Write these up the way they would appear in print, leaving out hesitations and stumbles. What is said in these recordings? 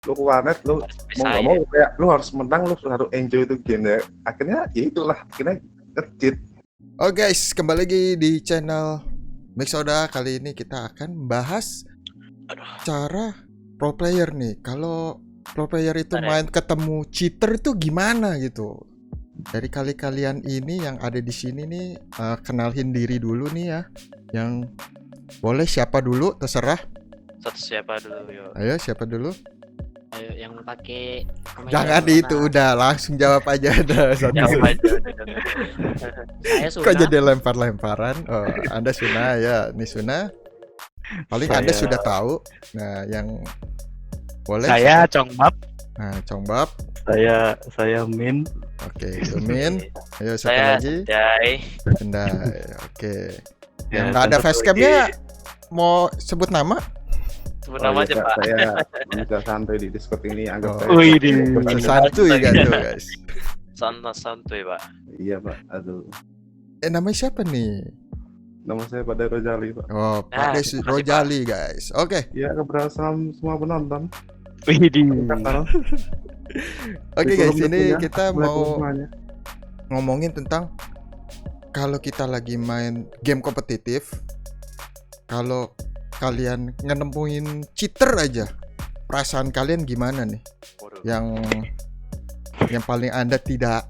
lu ke warnet lu Harus mau nggak bisa mau kayak lu harus menang, lu harus enjoy itu game ya. Akhirnya ya itulah akhirnya nge-cheat. Oh guys, kembali lagi di channel Mixoda. Kali ini kita akan bahas cara pro player nih. Kalau pro player itu main ketemu cheater itu gimana gitu. Dari kalian ini yang ada di sini nih, kenalin diri dulu nih ya. Yang boleh siapa dulu, terserah. siapa dulu yuk. Ayo siapa dulu? Ayo yang pakai Jangan itu, udah langsung jawab aja dah. Jawab aja. Saya Suna. Kok jadi lempar-lemparan? Oh, Anda Suna ya, ini Suna. Paling Anda sudah tahu. Nah, yang boleh. Saya Congbab. Nah, Congbab. Saya Min. Oke, itu Min. Ayo siapa Saya lagi? Jai. Sendai. Oke. Yang Ya, nggak ada tentu facecamnya, mau sebut nama? Sebut nama aja Kak, Pak. saya bisa santai di Discord ini anggap saya. Wih, di Santuy kan tuh guys. Santuy Pak. Iya Pak, aduh. Namanya siapa nih? Nama saya pada Rojali Pak. Oh, Pak Ah, Desi makasih, Rojali guys. Oke. Ya kebersamaan semua penonton. Wih, di Oke guys, ini Assalamualaikum ya. kita Assalamualaikum mau semuanya. ngomongin tentang kalau kita lagi main game kompetitif, kalau kalian ngenemuin cheater aja, perasaan kalian gimana nih? Waduh. Yang paling Anda tidak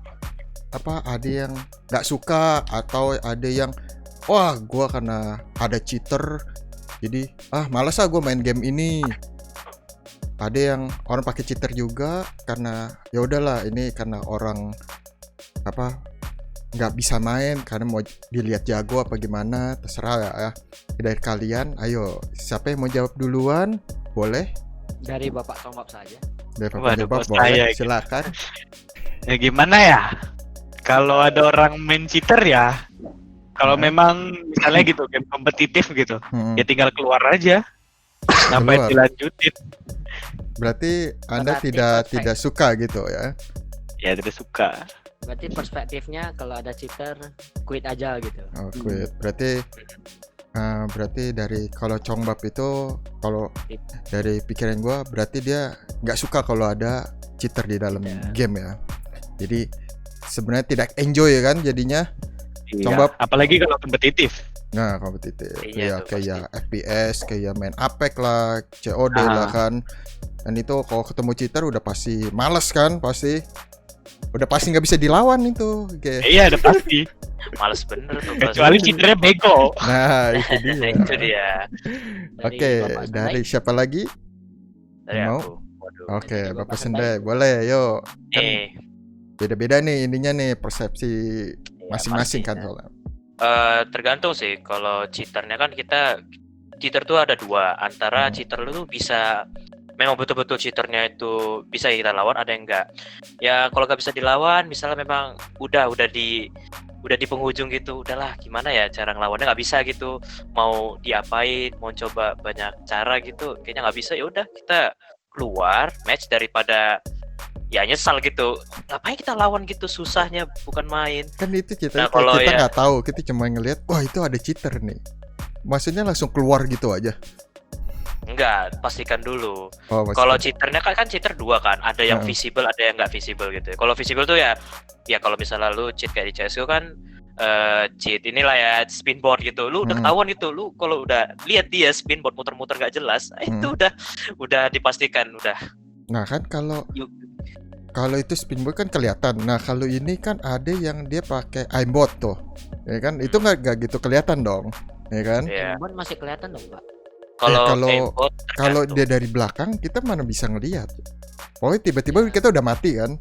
ada yang nggak suka, atau ada yang wah gua karena ada cheater jadi malas gua main game ini. Ada yang orang pakai cheater juga karena ya udahlah, ini karena orang nggak bisa main karena mau dilihat jago apa gimana, terserah ya. Dari kalian, ayo siapa yang mau jawab duluan? Boleh Dari Bapak Congbab saja. dari Bapak Waduh, jawab, bos boleh saya gitu. silakan. Ya gimana ya? Kalau ada orang main cheater ya, kalau memang misalnya gitu game kompetitif gitu, ya tinggal keluar aja. Sampai Keluar. dilanjutin. Berarti Anda Berarti tidak suka gitu ya? Ya tidak suka. Berarti perspektifnya kalau ada cheater quit aja gitu. Oh, quit. Berarti dari kalau Congbab itu, kalau dari pikiran gue, berarti dia nggak suka kalau ada cheater di dalam game ya. Jadi sebenarnya tidak enjoy kan jadinya. Iya. Congbab. Apalagi kalau kompetitif. Nah, kompetitif. Iya, Ya tuh, kayak FPS, kayak main Apex lah, COD lah kan. Dan itu kalau ketemu cheater udah pasti males kan, pasti. Udah pasti nggak bisa dilawan itu. Kayak. Iya, udah pasti. Males bener tuh. Kecuali cheaternya bego. Nah, itu dia. Itu dia. Oke, Bapak dari Sendai. siapa lagi? Dari Mau? aku. Waduh. Oke, Dari Bapak Bapak Sendai, boleh, yuk. Kan beda-beda nih ininya nih, persepsi masing-masing kan soalnya. Tergantung sih. Kalau cheaternya kan cheater tuh ada dua. Antara cheater lu tuh bisa memang betul-betul cheaternya itu bisa kita lawan, ada yang enggak. Ya kalau nggak bisa dilawan, misalnya memang udah di penghujung gitu, udahlah gimana ya cara ngelawannya, nggak bisa gitu, mau diapain, mau coba banyak cara gitu, kayaknya nggak bisa, ya udah kita keluar match daripada ya nyesal gitu, ngapain kita lawan gitu, susahnya bukan main. Kan itu kita Nah, kalau kita ya- nggak tahu, kita cuma ngelihat, wah itu ada cheater nih. Maksudnya langsung keluar gitu aja. Enggak, pastikan dulu. Oh, Kalau maksudnya. cheaternya kan cheater dua kan, ada yang visible, ada yang nggak visible gitu. Kalau visible tuh ya kalau misalnya lu cheat kayak di CS:GO kan, cheat inilah ya spinboard gitu, lu udah ketahuan gitu, lu kalau udah lihat dia spinboard muter-muter nggak jelas, itu udah dipastikan udah. Nah kan kalau itu spinboard kan kelihatan. Nah kalau ini kan ada yang dia pakai aimbot tuh, ya kan? Itu nggak gitu kelihatan dong, ya kan? Ya. Aimbot masih kelihatan dong, Pak. Kalau dia dari belakang kita mana bisa ngelihat. Pokoknya tiba-tiba kita udah mati kan,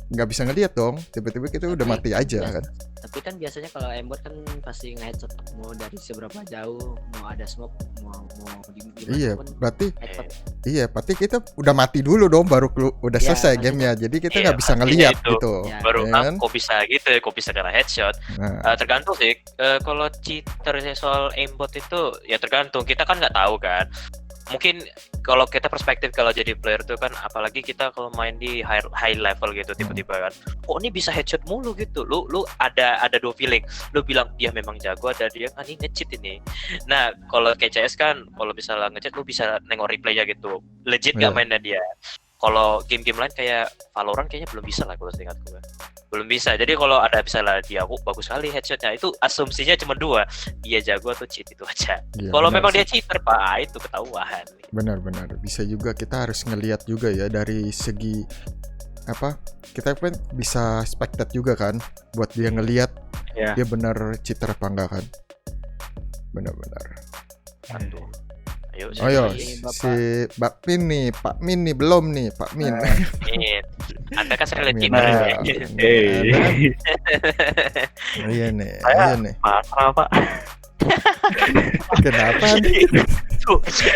nggak bisa ngelihat dong. Tiba-tiba kita udah mati aja kan. Tapi kan biasanya kalau aimbot kan pasti nge-headshot, mau dari seberapa jauh, mau ada smoke, mau di Iya, pun berarti headshot. iya, berarti kita udah mati dulu dong baru udah Iya, selesai maksudnya. gamenya. Jadi kita Iya, nggak bisa pastinya ngelihat itu. gitu. Ya. Baru Ya kan? kok bisa gitu ya, kok bisa kena headshot. Nah, Tergantung sih, kalau cheater soal aimbot itu ya tergantung, kita kan nggak tahu kan. Mungkin kalau kita perspektif kalau jadi player tuh kan, apalagi kita kalau main di high level gitu, tiba-tiba kan, kok ini bisa headshot mulu gitu, lu ada dua feeling, lu bilang dia memang jago, ada dia ini nge-cheat ini. Nah kalau kayak CS kan, kalau misalnya nge-cheat lu bisa nengok replaynya gitu, legit nggak Iya. mainnya dia. Kalau game-game lain kayak Valorant kayaknya belum bisa lah kalau seingat gue. Belum bisa. Jadi kalau ada misalnya dia bagus sekali headshotnya, itu asumsinya cuma 2, dia jago atau cheat, itu aja. Iya, Kalau benar memang sih. dia cheater Pak, itu ketahuan. Benar-benar bisa juga, kita harus ngelihat juga ya dari segi apa, kita kan bisa spectate juga kan buat dia ngelihat Ya. dia benar cheater apa enggak kan. Benar-benar. Aduh. Ayo, Oh yo, Bapak. si Pak Min nih, Pak Min nih belum nih, Pak Min. Min. Anda kan sering lihat Min, cheater nah, ya. Iya nih, Saya- iya nih. Pasrah Pak. Kenapa nih?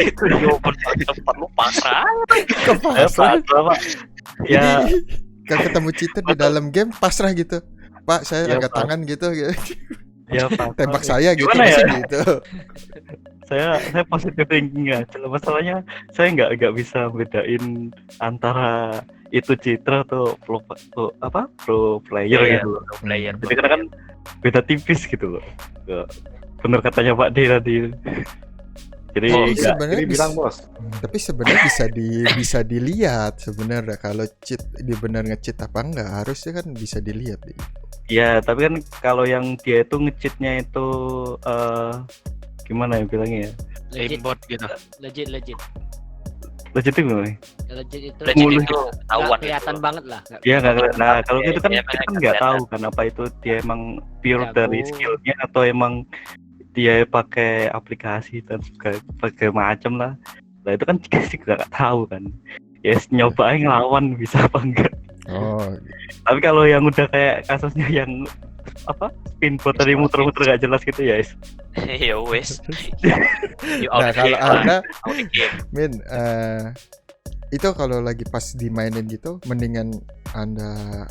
Itu jawaban paling tepat, lu pasrah. Kok Saya pasrah? pasrah Pak. Ya Kalau ketemu cheater di dalam game pasrah gitu. Pak, saya Ya, angkat Pak. tangan gitu. ya pasrah. Tembak saya gitu Gimana ya? masih gitu. Saya positive thinking aja. Masalahnya saya nggak bisa bedain antara itu cheater atau pro player Iya, gitu loh. Player. Jadi karena kan beda tipis gitu loh. Nggak- bener katanya Pak D tadi. Jadi Oh, nggak- sebenarnya Jadi bilang bisa, bos, tapi sebenarnya bisa dilihat sebenarnya kalau cheat dia benar nge-cheat apa enggak, harusnya kan bisa dilihat deh. ya, tapi kan kalau yang dia itu nge-cheatnya itu gimana ya bilangnya ya? Legit, Aimbot gitu. legit. Legit itu gimana? Legit itu Legit Mulu. itu ketahuan. kelihatan gitu. banget lah. Dia nggak kelihatan. Nah, kalau Iya, gitu kan iya, kita kan kelihatan. nggak tahu kan apa itu dia emang pure Jago. dari skillnya atau emang dia pakai aplikasi dan pakai macam lah. Nah itu kan kita sih nggak tahu kan. Yes, nyobain ngelawan bisa apa enggak. Oh, Tapi kalau yang udah kayak kasusnya yang apa spinbot tadi muter-muter nggak jelas gitu ya, yes. Ya wes. You nah out the kalau game lah. Anda Out the game. Min, itu kalau lagi pas dimainin gitu, mendingan Anda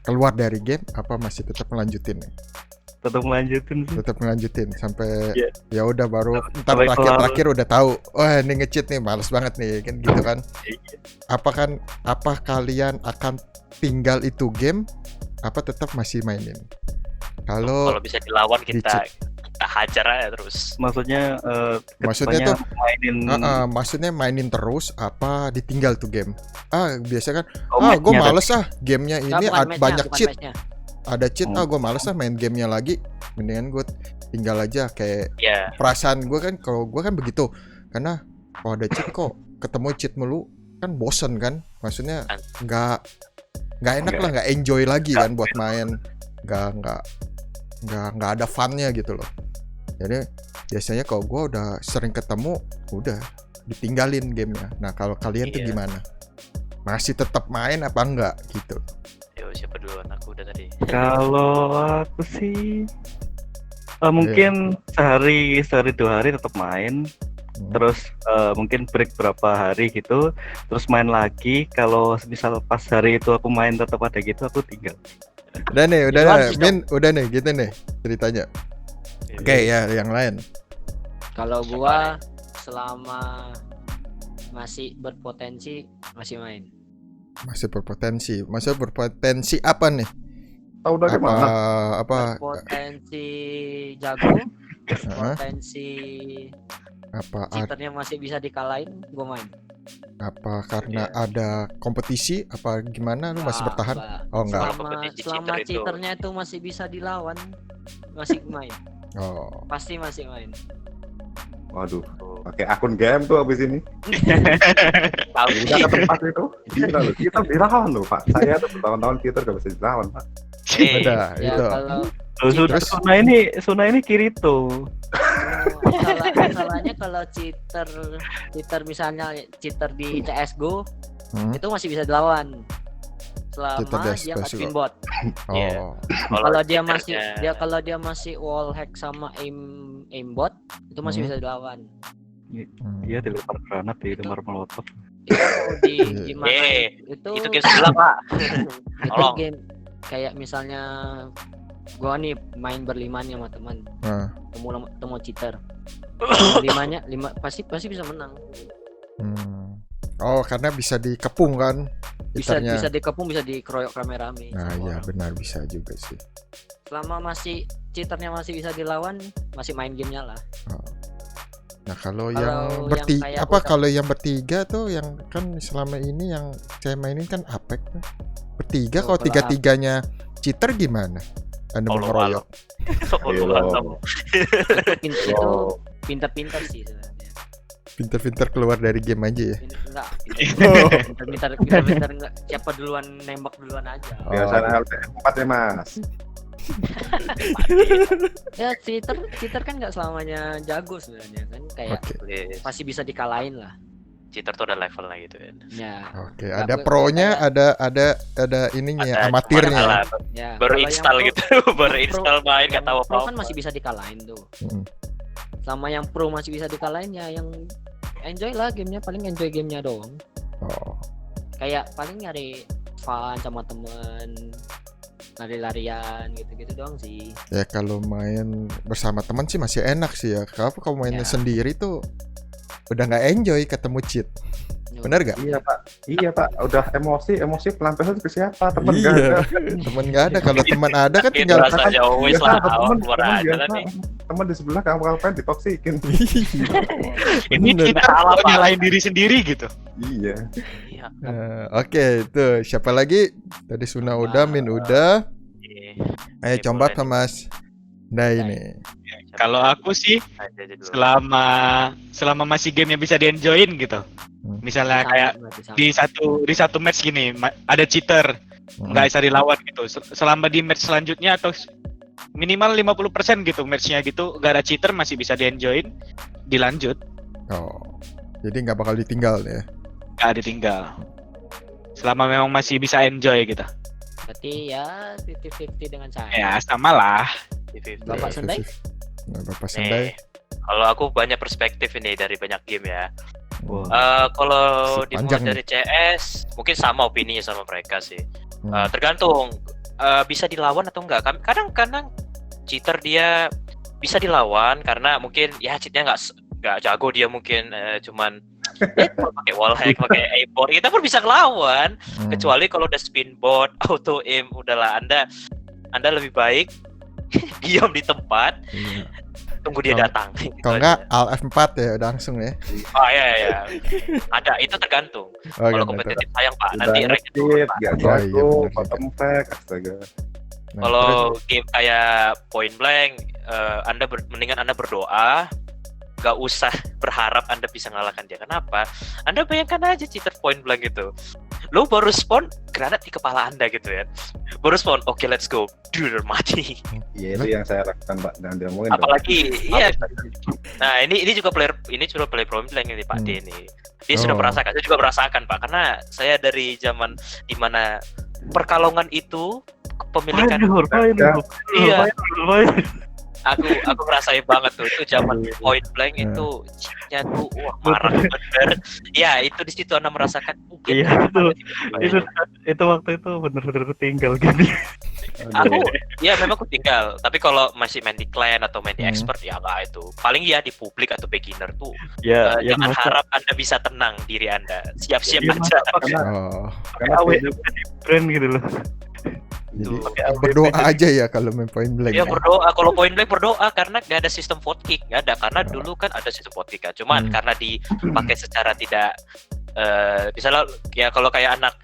keluar dari game apa masih tetap melanjutin nih? Tetap melanjutin sih. Tetap melanjutin sampai Iya. ya udah baru ntar Sampai terakhir udah tahu, wah ini nge-cheat nih, males banget nih kan gitu kan. Iya. Apa kalian akan tinggal itu game apa tetap masih mainin? Kalau Kalau bisa dilawan kita di-cheat. kita hajar aja terus. Maksudnya Maksudnya kedepannya tuh, mainin maksudnya mainin terus apa ditinggal tuh game? Biasa kan, match-nya gue tadi. males gamenya ini banyak cheat. Matchnya. Ada cheat, gue males main gamenya lagi, mendingan gue tinggal aja. Kayak Ya, perasaan gue kan, kalau gue kan begitu, karena kalau ada cheat kok ketemu cheat mulu kan bosen kan, maksudnya nggak enak lah, nggak enjoy lagi kan buat main, nggak ada funnya gitu loh. Jadi biasanya kalau gue udah sering ketemu udah ditinggalin gamenya. Nah kalau kalian tuh Iya. gimana, masih tetap main apa enggak gitu? yo siapa duluan, aku udah tadi. Kalau aku sih mungkin sehari 2 hari tetap main. Terus mungkin break berapa hari gitu, terus main lagi. Kalau misal pas hari itu aku main tetap ada gitu, aku tinggal. Udah nih, Gimana sih, Min, udah nih gitu nih ceritanya. Oke ya, yang lain. Kalau gua selama masih berpotensi masih main. Masih berpotensi apa nih? tahu dari mana? Apa Berpotensi jago, Hah? potensi apa cheaternya masih bisa dikalahin, gua main. apa karena ada kompetisi apa gimana lu masih Nah, bertahan? Mbak. Oh enggak. Selama kompetisi Selama cheater itu. cheaternya itu masih bisa dilawan, masih main. Oh. Pasti masih main. Waduh, pakai akun game tuh abis ini. Tahu Udah ke tempat itu, gila loh. Kita dilawan loh Pak. Saya tuh bertahun-tahun kita gak bisa dilawan Pak. Ada Ya itu. kalau Sudah Terus? Suna ini Kirito. masalahnya kalau cheater misalnya cheater di CS:GO itu masih bisa dilawan Cheater selama di dia nggak CS:GO. spin bot. Iya. Oh. Kalau dia masih cheaternya- dia masih wall hack sama aimbot itu masih bisa dilawan. Dia dilempar granat, dilempar molotov. Itu di gimana itu game sebelah Pak. itu Tolong. game kayak misalnya gua nih main berlima nih sama teman, Nah. ketemu cheater. lima pasti bisa menang. Oh, karena bisa dikepung kan? Bisa Gitarnya. bisa dikepung, bisa dikeroyok rame-rame. Nah, sama iya orang. benar bisa juga sih. Selama masih cheaternya masih bisa dilawan, masih main gamenya lah. Nah, kalau Kalau yang yang bertiga kayak apa udah- kalau yang bertiga tuh yang kan selama ini yang saya mainin kan Apex tuh. Bertiga, Oh, kalau kalau tiga-tiganya cheater gimana? Anda Allah mengeroyok. itu pintar-pintar sih sebenarnya. Pinter-pinter keluar dari game aja ya. Enggak, Oh. pintar-pintar enggak. Siapa duluan nembak duluan aja. Biasanya LTM4 ya Mas. Ya cheater kan nggak selamanya jago sebenarnya kan, kayak Oke. masih bisa dikalahin lah. Cheater tuh ada levelnya gitu kan. Ya, Oke, Nggak, ada gue pronya, kayak- ada ininya ya, Ada amatirnya. cuma Ya. kalah, ya. baru Kalau yang install pro- gitu, baru install main yang nggak tahu pro apa. kan masih bisa dikalahin tuh. Mm. Sama yang pro masih bisa dikalahin ya, yang enjoy lah gamenya, paling enjoy gamenya doang. Oh, Kayak paling nyari fun sama temen, lari-larian gitu-gitu doang sih. ya kalau main bersama teman sih masih enak sih ya. Kalau mainnya Ya. sendiri tuh udah nggak enjoy ketemu cheat. Bener gak? Iya Pak, udah emosi pelampiasan ke siapa? Temen gak Iya, ada. temen nggak ada. Kalau temen ada kan Itu tinggal rasanya always Biasa lah, ada temen, keluar temen aja lah biasa. nih. Temen di sebelah ngapain ditoksikin. Ini Bener. kita Salah, Pak. nyalain diri sendiri gitu. Iya. Iya. Oke, itu siapa lagi? Tadi Suna udah, Min udah. Ayo Oke, combak boleh ke Mas Dai nih. Kalau aku sih selama masih game yang bisa di-enjoyin gitu. Misalnya Sama, kayak berarti sama. di satu match gini ada cheater, nggak bisa dilawan gitu. Selama di match selanjutnya atau minimal 50% gitu matchnya gitu, nggak ada cheater masih bisa di-enjoyin, dilanjut, Oh, jadi nggak bakal ditinggal ya? nggak ditinggal. Selama memang masih bisa enjoy gitu. Berarti ya 50-50 dengan saya. Ya sama lah. Bapak Sendai? Nah, Bapak Sendai. Kalau aku banyak perspektif ini dari banyak game ya. Wah. Kalau Panjang dimulai dari CS, mungkin sama opininya sama mereka sih. Hmm. Tergantung bisa dilawan atau enggak. Kadang-kadang cheater dia bisa dilawan karena mungkin ya cheatnya nggak jago, dia mungkin cuman pakai wallhack, pakai A-board, kita pun bisa ngelawan. Kecuali kalau udah spin bot, auto aim, udahlah Anda lebih baik diam di tempat, Iya. tunggu dia Kalau- datang. Gitu Kalau aja. nggak Alt F4 ya udah langsung ya. Oh iya. Ada, itu tergantung. Oh, Kalau gitu. kompetitif sayang Pak, Udah nanti rank turun, nge-cheat, Pak. gak Oh, iya, jago, bener juga. bottom tag, astaga. Nah, Kalau terus- game kayak Point Blank, mendingan Anda berdoa, gak usah berharap Anda bisa ngalahkan dia. Kenapa? Anda bayangkan aja cheater Point Blank gitu. Lo baru spawn, granat di kepala Anda gitu ya. Baru spawn, oke let's go. Dude, mati. Iya itu yang saya lakukan Pak, dan dia ngomongin. Apalagi, iya. Nah ini juga player Point Blank ini Pak D ini. Dia sudah Oh. merasakan, saya juga merasakan Pak. Karena saya dari zaman dimana Perkalongan itu kepemilikan Iya. Aku ngerasain banget tuh itu zaman Point Blank itu cheatnya tuh wah marah bener. Ya itu di situ Anda merasakan mungkin Iya, itu waktu itu bener-bener ketinggal gini. aku ya memang aku tinggal, tapi kalau masih main di clan atau main di Hmm. expert ya enggak itu. Paling ya di publik atau beginner tuh Ya, jangan harap Anda bisa tenang diri Anda. Siap-siap Iya, aja. Oh, Karena brand gitu loh. jadi Tuh. berdoa aja ya kalau main Point Blank. Ya ya? berdoa, kalau Point Blank berdoa karena nggak ada sistem vote kick, nggak ada, karena dulu kan ada sistem vote kick kan, cuman karena dipakai secara tidak misalnya ya kalau kayak anak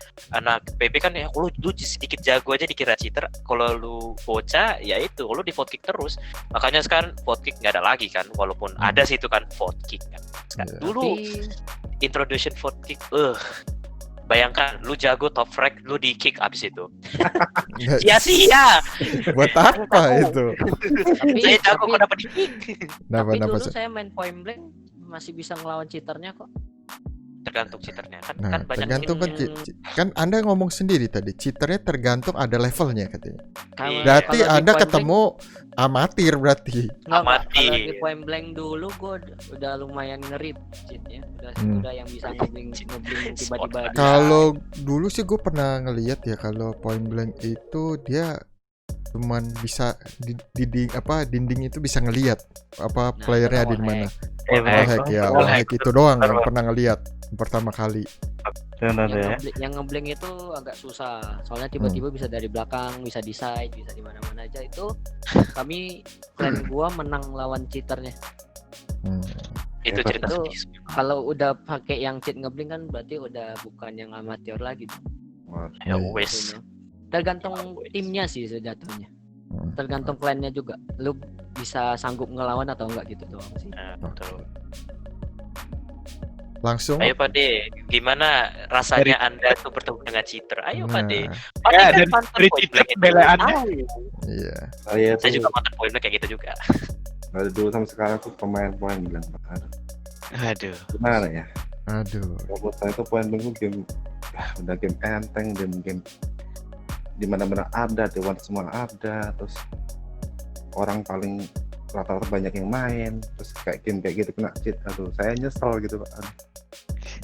PB kan ya lu sedikit jago aja dikira cheater, kalau lu bocah ya itu lu di vote kick terus, makanya sekarang vote kick nggak ada lagi kan, walaupun ada sih itu kan vote kick kan. Iya. Dulu introduction vote kick, bayangkan lu jago top frag, lu di kick abis itu Nggak- sia-sia. Buat apa itu? Saya jago kok dapat di kick. Napa Tapi napa. dulu saya main Point Blank masih bisa ngelawan cheaternya kok. Tergantung cheaternya kan, Nah, kan banyak tergantung kan, yang- kan Anda ngomong sendiri tadi, cheaternya tergantung ada levelnya katanya. Kalau- Iya. Berarti kalau di Anda Point ketemu amatir berarti. Nggak, amati. kalau di Point Blank dulu gue udah lumayan ngerit cheatnya, udah yang bisa ngebling tiba-tiba. Spot. Kalau dulu sih gue pernah ngeliat ya, kalau Point Blank itu dia cuman bisa dinding itu bisa ngelihat apa Nah, playernya itu di mana. wallhack. Wallhack ya, Wallhack, wallhack itu doang yang pernah ngelihat pertama kali. Benar ya. Yang ngeblank itu agak susah, soalnya tiba-tiba bisa dari belakang, bisa di side, bisa di mana-mana aja. Itu kami clan gua menang lawan cheaternya. Hmm. Itu Hebat. cerita Itu sedih. kalau udah pakai yang cheat ngeblink kan berarti udah bukan yang amatir lagi. Wah, Ya Iya. wes. Tergantung timnya sih sejatuhnya. Hmm. Tergantung klannya juga. Lu bisa sanggup ngelawan atau enggak gitu doang sih. Betul. Langsung. Ayo Pak De, gimana rasanya Anda tuh bertemu dengan cheater? Ayo Pak De. Nah, Pak De Ya, kan dari mantan cheater point blank itu. pembelaannya. Tahu. iya. saya Saya tuh juga mantan point blank kayak gitu juga. dari dulu sampai sekarang tuh pemain point blank. Aduh. Gimana ya? Aduh. Menurut saya tuh point blank tuh game, udah game enteng, game di mana-mana ada, dewan semua ada, terus orang paling rata-rata banyak yang main, terus kayak game kayak gitu kena cheat, aduh saya nyesel gitu Pak.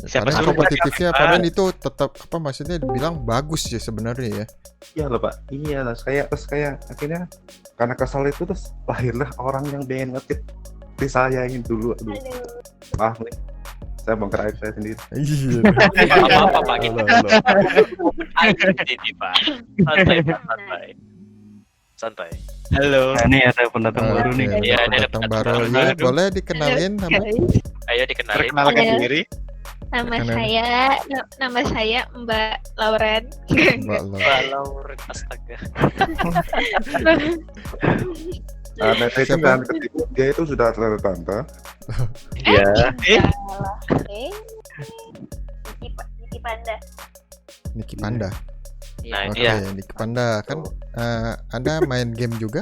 Siapa Karena suruh kompetitifnya buat padahal itu tetap apa maksudnya dibilang bagus sih sebenarnya ya. Iya loh Pak, iya lah, terus kayak akhirnya karena kesal itu terus lahirlah orang yang pengen nge-cheat di saya ini dulu, aduh maaf nih, saya bongkar aib saya sendiri. Iya. Apa-apa Pak gitu. Loh, loh. Ini Pak. Santai Pak, santai. Santai. Halo. Nah, ini ada pendatang baru nih. Oke, Iya, ada pendatang pendatang baru. baru. Ya, boleh dikenalin nama Ayo dikenalin. Perkenalkan Halo. diri. Nama Perkenalan. nama saya Mbak Lauren. Mbak Lo. Balor, astaga. Netizen Siapa? dan ketiga dia itu sudah tante. Iya. Oke. Niki Panda. Niki Panda. Nah, Oke, iya. Niki Panda kan Anda main game juga?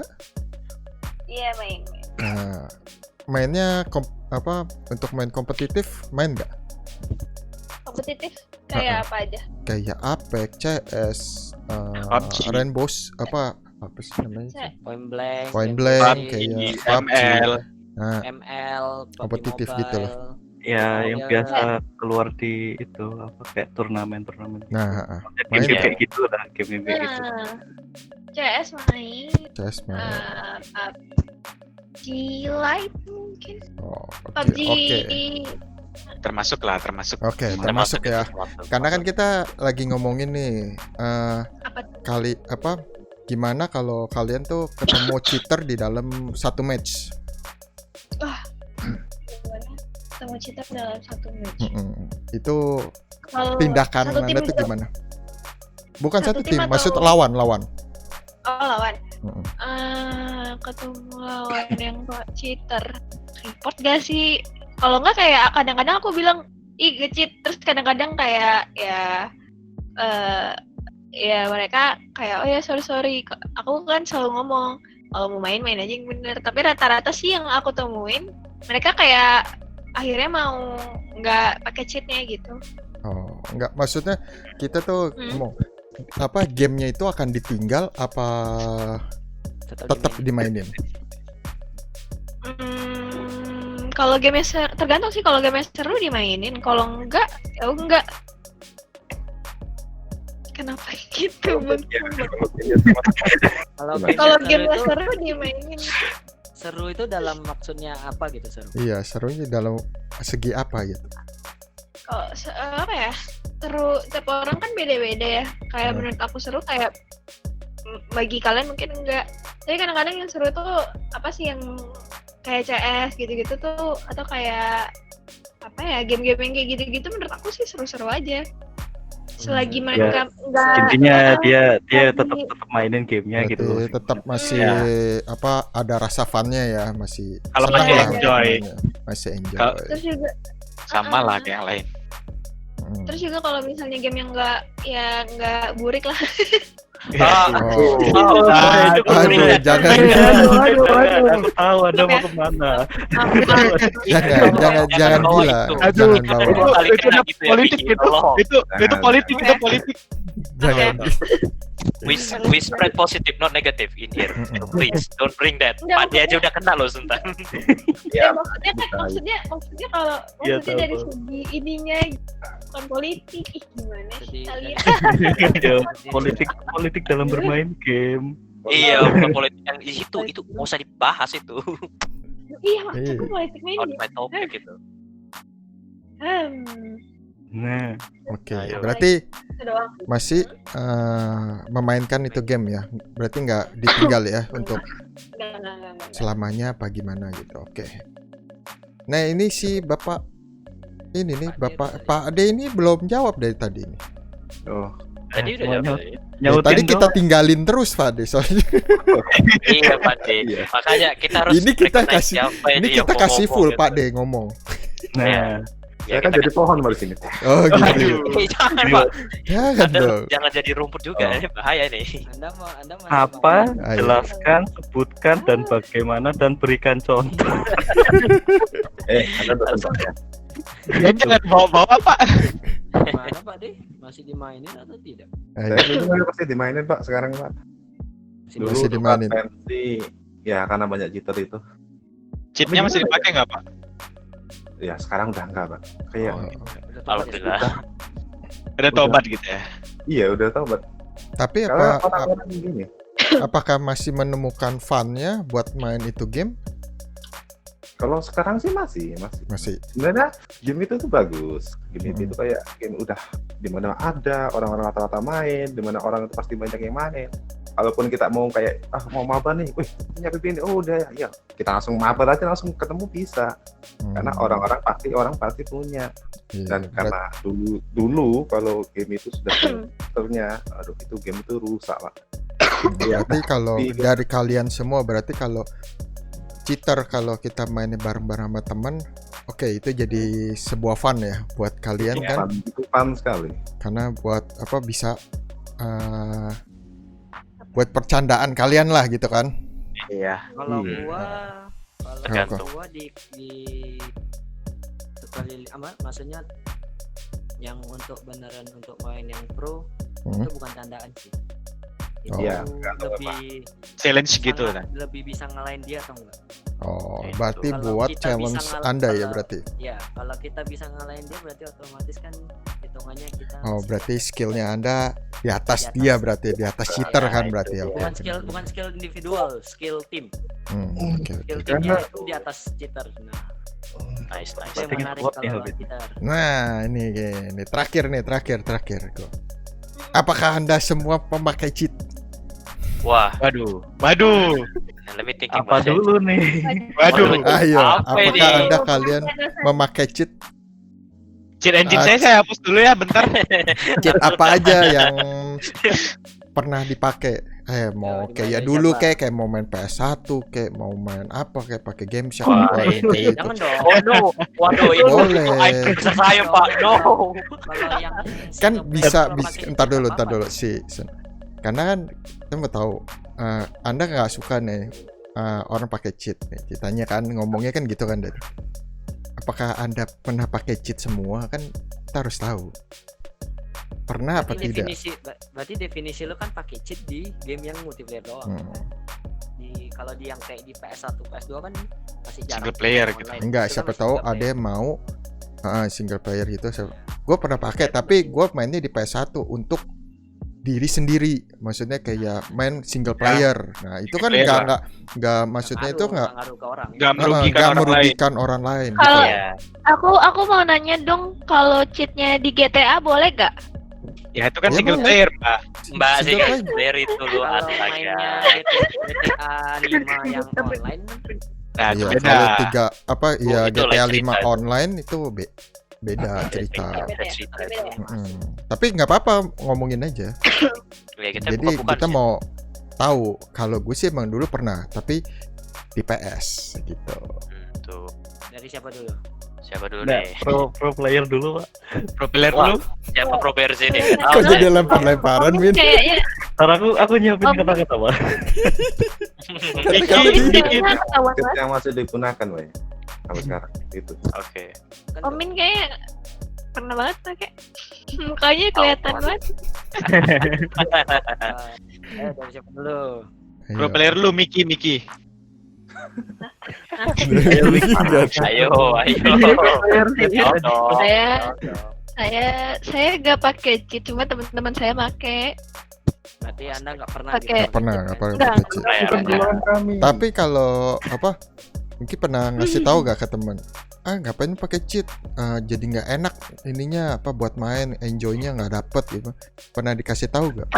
Iya main. Mainnya untuk main kompetitif main nggak? Kompetitif kayak apa aja? Kayak Apex, CS, PUBG. Rainbow apa sih namanya? Saya Point blank, Point game blank, PUBG, kayak ML. Nah, ML, PUBG kompetitif Mobile. gitu loh. Ya, yang Ya. biasa keluar di itu apa kayak turnamen. nah Game Main. kayak gitu lah, game kayak gitu. Nah, CS main. CS main. PUBG Lite mungkin. Oh, PUBG. Termasuk. Oke, termasuk ya. Karena kan kita lagi ngomongin nih Apa tuh? gimana kalau kalian tuh ketemu cheater di dalam satu match. Gimana? Ketemu cheater dalam satu match. Itu Kalau tindakan satu tim Anda tuh juga- gimana? Bukan Satu satu tim tim, atau- maksud lawan. Oh lawan. Mm-mm. Ketemu lawan yang cheater. Report gak sih? Kalau nggak kayak kadang-kadang aku bilang ih nge-cheat, terus kadang-kadang kayak ya mereka kayak oh ya sorry aku kan selalu ngomong kalau mau main aja yang bener, tapi rata-rata sih yang aku temuin mereka kayak akhirnya mau nggak pakai cheatnya gitu. Oh, enggak, maksudnya kita tuh Hmm. ngomong gamenya itu akan ditinggal apa tetap dimainin? Kalau game tergantung sih, kalau game seru dimainin, kalau enggak ya enggak. Kenapa gitu Bang? Kalau Gimana? Kalau seru game itu, seru dimainin. seru itu dalam maksudnya apa gitu seru? Iya, serunya dalam segi apa gitu? Kalau apa ya? Seru tiap orang kan beda-beda ya. Kayak Hmm. menurut aku seru kayak bagi kalian mungkin enggak. Tapi kadang-kadang yang seru tuh apa sih yang kayak CS gitu-gitu tuh, atau kayak apa ya, game-game yang kayak gitu-gitu menurut aku sih seru-seru aja. Selagi mereka enggak Intinya dia lagi- tetap mainin gamenya gitu loh. Berarti tetap masih ada rasa funnya ya, masih Kalau senang masih lah enjoy. mainnya. Masih enjoy. Kalau- terus juga Sama lah kayak yang lain. terus juga kalau misalnya game yang enggak burik lah. Oh. Itu Aduh, jangan. Aku tahu Anda mau kemana. jangan Jangan bawa gila, itu. jangan Aduh, bawa, Dua kali itu kena udah gitu ya, politik bikin itu. tolong. Itu politik, itu politik. jangan. We spread positive, not negative in here. So please don't bring that. Enggak, Pak dia aja udah kena loh Sultan. Ya, maksudnya kalau Iya, maksudnya tahu, dari tahu. segi ininya bukan politik. Ih, gimana sih Jadi kalian? Ya, politik dalam bermain game. Iya, bukan politik yang itu nggak usah dibahas itu. Iya, maksudku politik main. On my topic gitu. Nah, Oke, Ayo. berarti Itu doang. masih memainkan itu game ya. Berarti nggak ditinggal ya untuk Enggak. selamanya apa gimana gitu. Oke. Nah ini si Bapak ini nih Bapak Pak Ade ini belum jawab dari tadi nih. Oh, Tadi udah semuanya jawab. Dari tadi kita tinggalin terus Pak Ade soalnya. Iya Pak De. Iya. Makanya kita harus Ini kita recognize kasih- siapa Ini yang kita mau kasih ngomong full gitu. Pak De ngomong. Nah, Ya, saya kan kita jadi pohon malah di sini. Oh gitu. Eh, jangan Pak. Jangan Anda dong. jangan jadi rumput juga, Oh. ini bahaya nih. Anda masih apa? mau- Ayo. Jelaskan, sebutkan, dan bagaimana, dan berikan contoh. Ada contohnya. Ya, jangan bawa-bawa Pak. Gimana Pak De? Masih dimainin atau tidak? Ayo. Saya dulu pasti dimainin Pak sekarang Pak. Dulu Masih tuh dimainin. Pak, pensi, ya karena banyak cheater itu. Cheatnya masih dipakai nggak Pak? Ya sekarang udah enggak Pak. Kayak Oh. Udah tobat Alhamdulillah. Udah tobat gitu ya. iya udah tahu Pak. Tapi Karena apa orang-orang gini. apakah masih menemukan fun-nya buat main itu game? Kalau sekarang sih masih. Masih. Sebenarnya game itu tuh bagus. Game Hmm. itu kayak game udah di mana ada orang-orang rata-rata main, di mana orang itu pasti banyak yang main. Kalaupun kita mau kayak mau mabar nih, wih punya PP ini, oh udah ya kita langsung mabar aja langsung ketemu bisa. Karena orang pasti punya. Iya, Dan karena dulu kalau game itu sudah filternya, aduh itu game itu rusak Pak. berarti kalau Iya. dari kalian semua berarti kalau cheater kalau kita mainnya bareng-bareng sama teman, oke itu jadi sebuah fun ya buat kalian Iya. kan? Itu fun sekali. Karena buat apa bisa buat percandaan kalian lah gitu kan? Iya. Kalau Iya. kalau Tergantung. gua di sekali maksudnya yang untuk beneran untuk main yang pro Hmm. itu bukan tandaan sih. Oh. Itu Iya, tergantung lebih Challenge gitu bisa kan. lebih bisa ngalahin dia atau enggak? Oh, Itu. berarti Kalau buat kita challenge bisa Anda ya kalau- berarti. Ya, kalau kita bisa ngalahin dia berarti otomatis kan hitungannya kita Oh, masih- berarti skillnya Anda di atas Di atas. dia berarti di atas cheater Ya, kan itu berarti ya. dia. Oke, bukan skill individual, skill tim. oke. Skill Karena- timnya itu di atas cheater. Nah, Nice. itu yang Berarti menarik kuat ya, kalau Habib. cheater. Nah, ini terakhir. Go. Apakah Anda semua pemakai cheat? Wah, Waduh. let me thinking Apa about it. dulu nih? Waduh. Ayo, Apa apakah ini? Anda kalian memakai cheat? Cheat engine saya hapus dulu ya bentar. Cheat apa aja yang pernah dipakai? Mau Ya, kayak dimana dulu siapa? kayak mau main PS1, kayak mau main apa kayak pakai game shop Wah, kayak itu. Jangan dong. Oh no, waduh itu Boleh. bisa saya Pak, no. Kalau yang Kan single bisa player pakai ntar dulu apa-apa. karena kan kita mau tahu Anda nggak suka nih orang pakai cheat nih ceritanya kan ngomongnya kan gitu kan dari apakah Anda pernah pakai cheat semua kan kita harus tahu pernah apa tidak. Berarti definisi lo kan pakai cheat di game yang multiplayer doang. Kalau di yang kayak di PS1, PS2 kan masih jarang. Single player gitu. online. Enggak, Itu kan siapa masih tahu single ada player. yang mau single player gitu. Gue pernah pakai, tapi gue mainnya di PS1 untuk diri sendiri. Maksudnya kayak main single player. Nah itu kan player nggak maksudnya itu nggak ngaruh ke orang. Nggak merugikan orang lain. merugikan orang lain. Kalau Gitu. Ya, aku mau nanya dong, kalau cheatnya di GTA boleh gak? Ya itu kan Ya, single boleh. player, Pak. Mbak sih Single guys, player. dari itu lu Kalau astaga. mainnya GTA 5 yang online Nah, Iya, beda. kalau tiga apa ya itu GTA lain 5 cerita. online itu beda cerita. Beda cerita itu. Tapi nggak apa-apa ngomongin aja. Ya, kita Jadi bukan-bukan kita sih. mau tahu kalau gue sih emang dulu pernah, tapi di PS gitu. Tuh, dari siapa dulu? siapa dulu Nah, nih? pro player dulu, Pak. Pro player Wah. dulu. Siapa pro player sini? Kok jadi lempar-lemparan, Min? Kayaknya Ntar aku nyiapin kata-kata, Pak. Tapi Dikit, kan dikit. kayaknya ketahuan Cheat banget. yang masih digunakan Wei. Sampai sekarang itu. Oke. Kan Omin kayak pernah banget pakai. Mukanya kelihatan Oh, banget. dari siapa dulu? Pro player lu Miki. Ayo. Jawab dong. Saya gak pakai cheat, cuma teman-teman saya pakai. Berarti Anda nggak pernah Pakai. gitu. Nggak pernah pakai Enggak. cheat. Pernah. Tapi kalau apa? Mungkin pernah ngasih tahu gak ke teman? Ngapain pakai cheat? Jadi nggak enak ininya apa buat main, enjoynya nggak dapet gitu. Pernah dikasih tahu gak?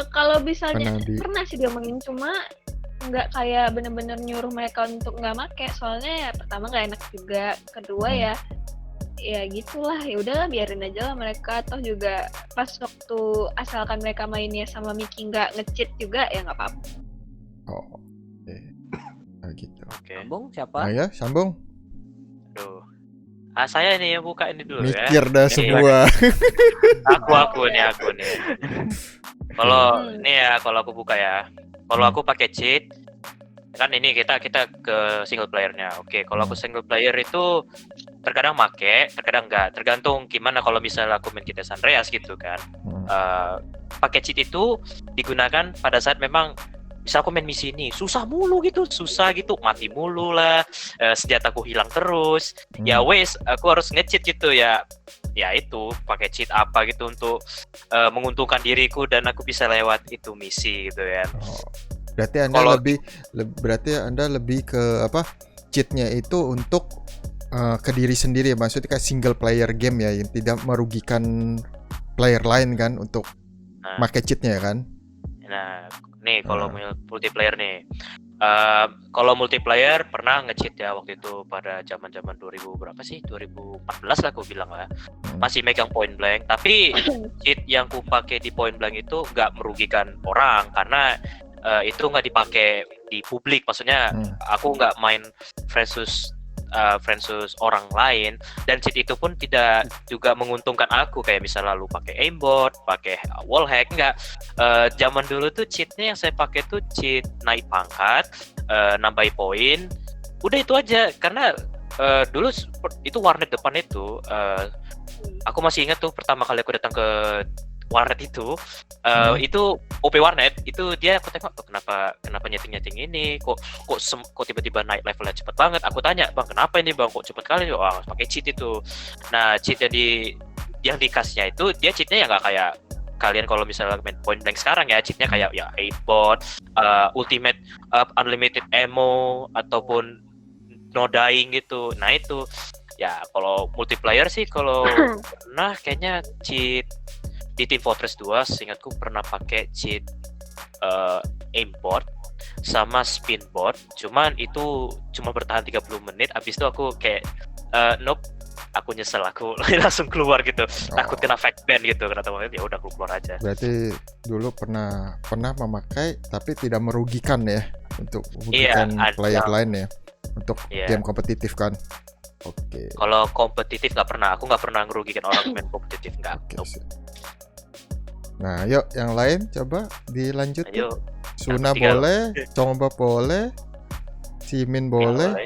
Kalau misalnya Pernah di pernah sih diomongin, cuma nggak kayak bener-bener nyuruh mereka untuk nggak make, soalnya ya pertama nggak enak juga, kedua ya gitulah, ya udahlah biarin aja lah mereka, toh juga pas waktu asalkan mereka mainnya sama Miki nggak nge-cheat juga ya nggak apa-apa. Oh, oke. Nah, gitu. Oke. Sambung siapa? Nah ya, sambung. Aduh. Saya nih yang buka ini dulu ya. Mikir dah Ini semua. Aku nih. Kalau ini ya, kalau aku buka ya. Kalau aku pakai cheat, kan ini kita ke single playernya. Oke, kalau aku single player itu terkadang make, terkadang enggak. Tergantung gimana kalau misalnya aku main GTA San Andreas gitu kan. Pakai cheat itu digunakan pada saat memang misal aku main misi ini susah gitu, mati mulu lah, senjataku hilang terus, ya wes aku harus nge-cheat gitu ya itu pakai cheat apa gitu untuk menguntungkan diriku dan aku bisa lewat itu misi gitu ya. Berarti Anda berarti Anda lebih ke apa? Cheatnya itu untuk ke diri sendiri, maksudnya kayak single player game ya, yang tidak merugikan player lain kan untuk pakai cheatnya kan? Nah, nih kalau multiplayer nih, kalau multiplayer pernah nge-cheat ya waktu itu pada zaman 2000 berapa sih? 2014 lah aku bilang lah. Masih megang point blank, tapi cheat yang ku pakai di point blank itu nggak merugikan orang karena itu nggak dipakai di publik. Maksudnya aku nggak main versus orang lain, dan cheat itu pun tidak juga menguntungkan aku kayak misalnya lu pakai aimbot, pakai wallhack, enggak. Zaman dulu tuh cheatnya yang saya pakai tuh cheat naik pangkat, nambahin poin, udah itu aja. Karena dulu itu warnet depan itu, aku masih ingat tuh pertama kali aku datang ke warnet itu OP warnet itu, dia aku tengok kenapa nyeting ini kok tiba-tiba naik levelnya cepet banget. Aku tanya, bang kenapa ini bang kok cepet kali? Pakai cheat itu. Nah cheat yang dikasihnya itu, dia cheatnya ya nggak kayak kalian kalau misalnya main point blank sekarang ya, cheatnya kayak ya aimbot, ultimate unlimited ammo ataupun no dying gitu. Nah itu ya kalau multiplayer sih kalau pernah kayaknya cheat di Team Fortress 2, seingatku pernah pakai cheat aimbot sama spinbot, cuman itu cuma bertahan 30 menit, abis itu aku kayak nope, aku nyesel, aku langsung keluar gitu, takut kena fake ban gitu, kena teman ya udah keluar aja. Berarti dulu pernah memakai tapi tidak merugikan ya, untuk merugikan player lain ya, untuk game kompetitif kan. Oke. Kalau kompetitif nggak pernah, aku nggak pernah ngerugikan orang main kompetitif, nggak. Nah, yuk yang lain coba dilanjut. Ayo. Suna boleh, Congba boleh, Simin boleh,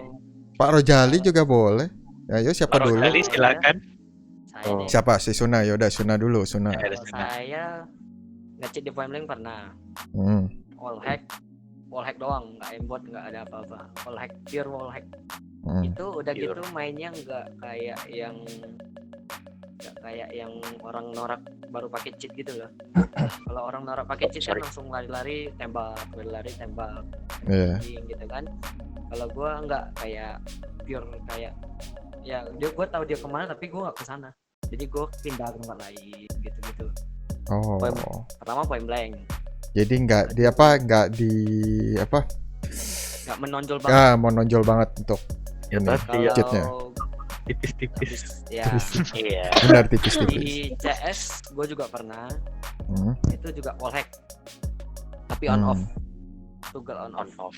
Pak Rojali juga boleh. Ayo siapa Pak dulu? Rojali silakan. Siapa si Suna? Yaudah Suna dulu, Suna. Saya nge-cheat di point blank pernah. Wallhack doang, nggak aimbot, nggak ada apa-apa. Pure wallhack. Itu udah gitu mainnya nggak kayak yang orang norak baru pakai cheat gitu loh. Kalau orang norak pakai cheat kan langsung lari-lari tembak gitu kan. Kalau gua nggak, kayak pure kayak ya gua tahu dia kemana tapi gua nggak kesana, jadi gua pindah ke tempat lain gitu. Pertama point blank, jadi nggak menonjol banget. Menonjol banget untuk ya ini cheatnya. Tipis-tipis. Ya. Iya. Benar tipis-tipis. Di CS gue juga pernah. Itu juga wallhack. Tapi on off. Toggle on off.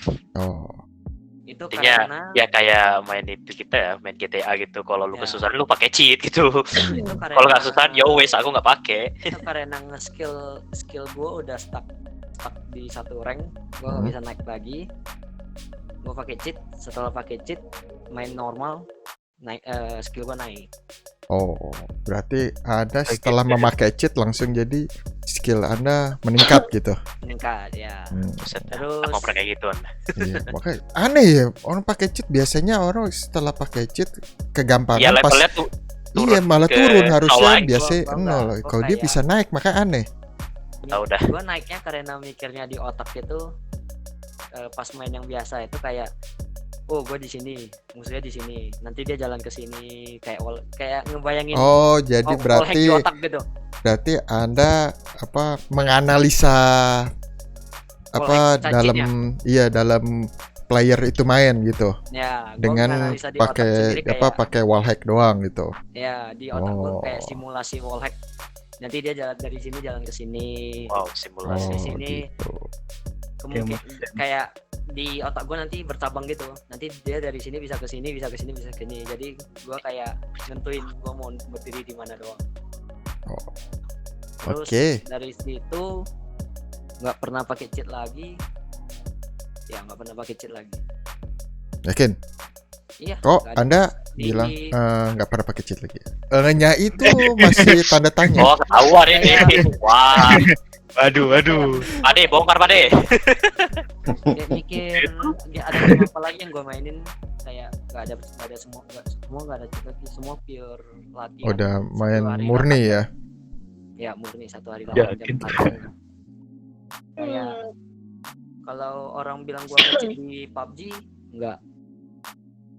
Itu karena ya kayak main itu kita ya, main GTA gitu. Kalau lu kesusahan lu pakai cheat gitu. Kalau nggak kesusahan ya wes aku nggak pakai. Itu karena skill gue udah stuck di satu rank, gue nggak bisa naik lagi. Gue pakai cheat. Setelah pakai cheat, main normal, naik skill gue naik. Berarti Anda setelah memakai cheat langsung jadi skill Anda meningkat gitu. Meningkat ya. Terus aku pernah kayak gitu. Iya, makanya aneh ya, orang pakai cheat biasanya orang setelah pakai cheat kegampangan ya, levelnya tuh iya malah turun harusnya biasanya nol. Kalau dia bisa naik makanya aneh. Udah. Gue naiknya karena mikirnya di otak itu pas main yang biasa itu kayak gue di sini, musuhnya di sini, nanti dia jalan ke sini, kayak ngebayangin. Jadi berarti otak gitu. Berarti Anda menganalisa apa hack dalam dalam player itu main gitu Ya, gua dengan menganalisa di otak pakai sendiri kayak pakai wallhack doang gitu. ya di otak gue Oh. kayak simulasi wallhack. Nanti dia jalan dari sini jalan ke sini. Wow, simulasi. di sini. gitu. Kemungkinan kayak di otak gue nanti bercabang gitu. Nanti dia dari sini bisa ke sini, bisa ke sini, bisa ke sini. Jadi gue kayak nentuin gue mau berdiri di mana doang. Oh. Terus Oke. dari situ nggak pernah pakai cheat lagi. Ya nggak pernah pakai cheat lagi. Yakin? Iya. Kok nggak ada. Anda Di- bilang nggak pernah pakai cheat lagi? Nya itu masih tanda tanya. Oh, ketahuan ini. Wah, Waduh, waduh. Pade, bongkar Pade. Kayak mikir ada game apa lagi yang gue mainin kayak nggak ada semua nggak ada cheat lagi, semua pure latihan. Udah Satu main hari murni 8 ya. jam. Ya murni 1 hari Ya, 8 jam. gitu. Kayak kalau orang bilang gua nge-cheat di PUBG enggak.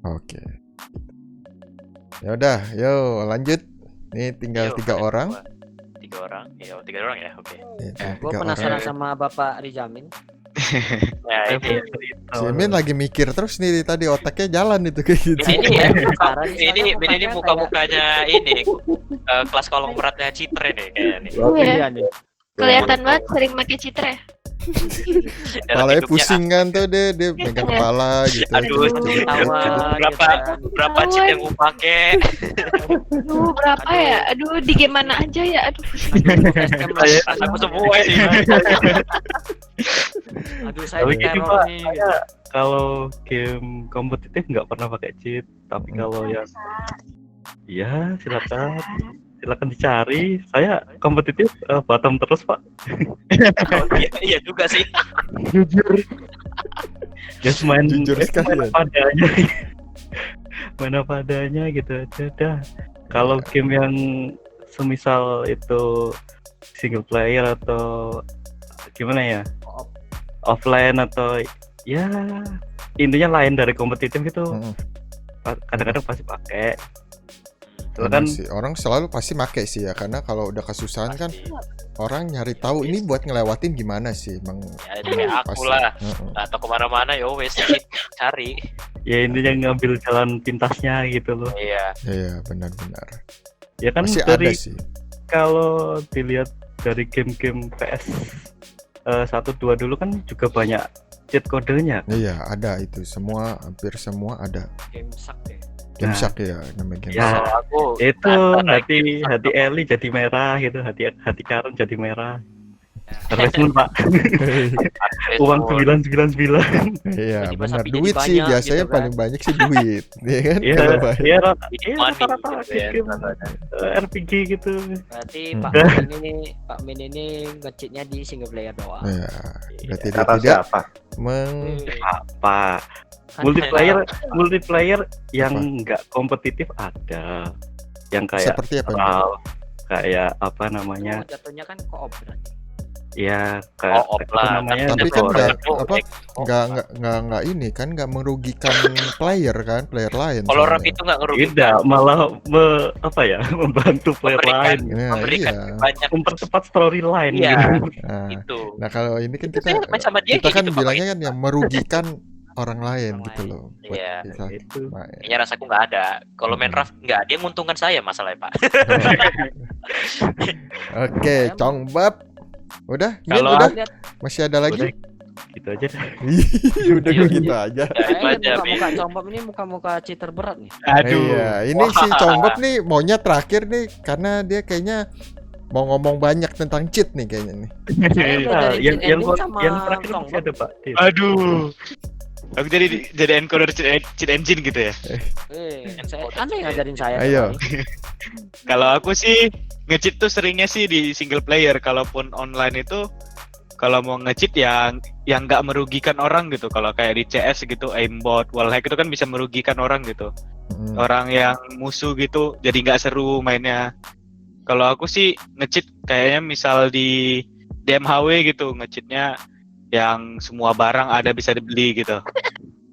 Oke. Ya udah, yo lanjut. Nih tinggal Yuk, 3 ada orang. 3 orang. Iya, 3 orang ya. Oke. Nih, tinggal Gua 3 penasaran orang. sama Bapak Rijamin. Ya, ini Si Min lagi mikir terus nih tadi otaknya jalan itu kayak gitu. ini ya, Parah nih, ini soalnya ini mukanya muka-mukanya ini kelas kolong beratnya cheater ini kayak ini. Iya. nih. Kelihatan banget sering pakai citra ya. Dalam Kepalanya hidupnya, pusing kan tuh dia megang kepala gitu. Aduh, Ketawa, berapa gitu kan. berapa cheat yang gue pakai? Aduh, berapa ya? Aduh, di game mana aja ya? Aduh. Aku semua ini. Aduh, saya Tapi di gini, teror Pak, nih. saya kalau game kompetitif nggak pernah pakai cheat, tapi kalau yang silakan dicari. Saya kompetitif bottom terus, Pak. Iya juga sih. Jujur. Just main Jujur sekali ya. apa adanya. Main apa adanya gitu aja dah. Kalau game yang semisal itu single player atau gimana ya? Offline atau ya intinya lain dari kompetitif itu Mm. kadang-kadang pasti pakai. Emang Kan sih, orang selalu pasti make sih ya karena kalau udah kesusahan kan orang nyari tahu ini buat ngelewatin gimana sih emang. Ya, itu kayak aku Pasti. lah. Heeh. Atau kemana-mana ya wes cari. ya intinya ngambil jalan pintasnya gitu loh. Iya. Iya, benar-benar. Ya kan Masih dari ada sih. kalau dilihat dari game-game PS 1-2 dulu kan juga banyak cheat kodenya. Iya, ada itu. Semua hampir semua ada. Game suck deh. Game Nah. Shark ya namanya game Ya. Shark. Kalau aku Itu antara hati Ellie jadi merah gitu, hati Karen jadi merah. Harvest Moon, Pak. Uang 999. Iya, Tiba-tiba benar. sapi Duit jadi sih banyak biasanya gitu kan. paling banyak sih duit. Iya kan? Iya, Kalau banyak. iya, money rata-rata gitu ya, game rata-rata. RPG gitu. Berarti Hmm. Pak Min ini nge-cheatnya di single player doang. Iya, berarti dia Kata tidak siapa? Apa? Kan Multiplayer yang nggak kompetitif ada. Yang kayak seperti apa? Mbak? kayak apa namanya? itu jatuhnya kan co-op berarti. Ya kayak Oh, apa lah. namanya? Tapi Ada kan orang nggak itu, apa nggak ini kan nggak merugikan player lain. Kalau soalnya. rap itu nggak ngerugikan. tidak, malah membantu player lain, Nah, Memberikan iya. banyak mempercepat storyline Iya. gitu. Nah, itu. nah kalau ini kan Itu kita saya main sama dia kita kayak kan gitu, bilangnya Pak. kan yang merugikan orang lain Orang gitu lain. loh. Buat Iya. kita Itu. main. Kayaknya rasaku nggak ada. Kalau main Hmm. Raf nggak, dia menguntungkan saya masalahnya Pak. Oke, Congbab. Udah? Min, Kalau udah? Lihat, Masih ada lagi? Udah, gitu aja deh. Udah Iya, gitu aja. Ya, itu kayaknya aja, Min. muka-muka combab ini muka-muka cheater berat nih. Aduh. Iya, ini si Congbab nih maunya terakhir nih karena dia kayaknya mau ngomong banyak tentang cheat nih kayaknya nih. Saya Nah, belajar yang cheat engine sama yang terakhir Congbab. masih ada Pak. Aduh. Aku jadi encoder cheat engine gitu ya. Anda yang ngajarin saya. Ayo. Kalau aku sih nge-cheat tuh seringnya sih di single player. Kalaupun online itu kalau mau nge-cheat yang nggak merugikan orang gitu. Kalau kayak di CS gitu, aimbot, wallhack itu kan bisa merugikan orang gitu. Hmm. Orang yang musuh gitu jadi nggak seru mainnya. Kalau aku sih nge-cheat kayaknya misal di DMHW gitu, nge-cheatnya yang semua barang ada bisa dibeli gitu.